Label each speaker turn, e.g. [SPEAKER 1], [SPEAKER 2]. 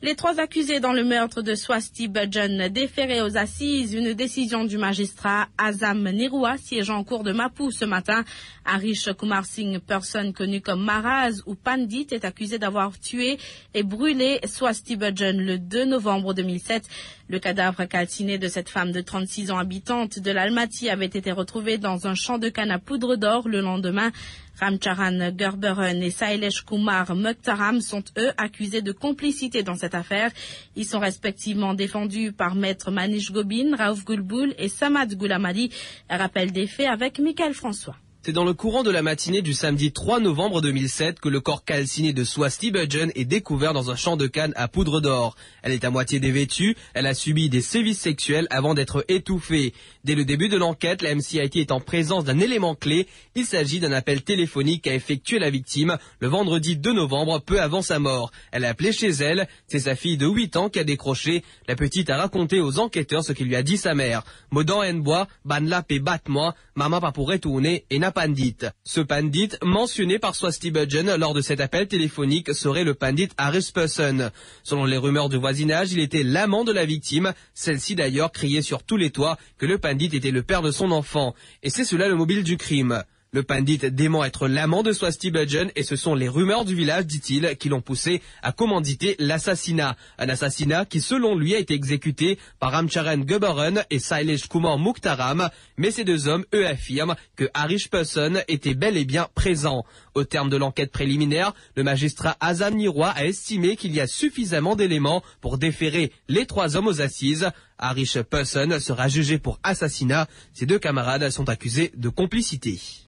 [SPEAKER 1] Les 3 accusés dans le meurtre de Swasti Budgen déférés aux assises, une décision du magistrat Azam Nirua siégeant en cour de Mapou ce matin. Harish Kumar Singh, personne connue comme Maraz ou Pandit, est accusé d'avoir tué et brûlé Swasti Budgen le 2 novembre 2007. Le cadavre calciné de cette femme de 36 ans habitante de l'Almaty avait été retrouvé dans un champ de canne à poudre d'or le lendemain. Ramcharan Gerberon et Sailesh Kumar Mukhtaram sont eux accusés de complicité dans cette affaire. Ils sont respectivement défendus par maître Manish Gobin, Raouf Gulboul et Samad Goulamadi. Rappel des faits avec Michael François.
[SPEAKER 2] C'est dans le courant de la matinée du samedi 3 novembre 2007 que le corps calciné de Swasti Budgen est découvert dans un champ de canne à poudre d'or. Elle est à moitié dévêtue, elle a subi des sévices sexuels avant d'être étouffée. Dès le début de l'enquête, la MCIT est en présence d'un élément clé. Il s'agit d'un appel téléphonique qu'a effectué la victime le vendredi 2 novembre, peu avant sa mort. Elle a appelé chez elle, c'est sa fille de 8 ans qui a décroché. La petite a raconté aux enquêteurs ce que lui a dit sa mère. Modan en bois, banla pe bat-moi, maman pas pour retourner et n'a Pandit. Ce Pandit, mentionné par Swasti Budgen lors de cet appel téléphonique, serait le Pandit Harish Person. Selon les rumeurs de voisinage, il était l'amant de la victime. Celle-ci d'ailleurs criait sur tous les toits que le Pandit était le père de son enfant. Et c'est cela le mobile du crime. Le Pandit dément être l'amant de Swasti Budgen et ce sont les rumeurs du village, dit-il, qui l'ont poussé à commanditer l'assassinat. Un assassinat qui, selon lui, a été exécuté par Ramcharan Gerberon et Sailesh Kumar Mukhtaram. Mais ces 2 hommes, eux, affirment que Harish Person était bel et bien présent. Au terme de l'enquête préliminaire, le magistrat Azam Nirua a estimé qu'il y a suffisamment d'éléments pour déférer les 3 hommes aux assises. Harish Person sera jugé pour assassinat. Ses 2 camarades sont accusés de complicité.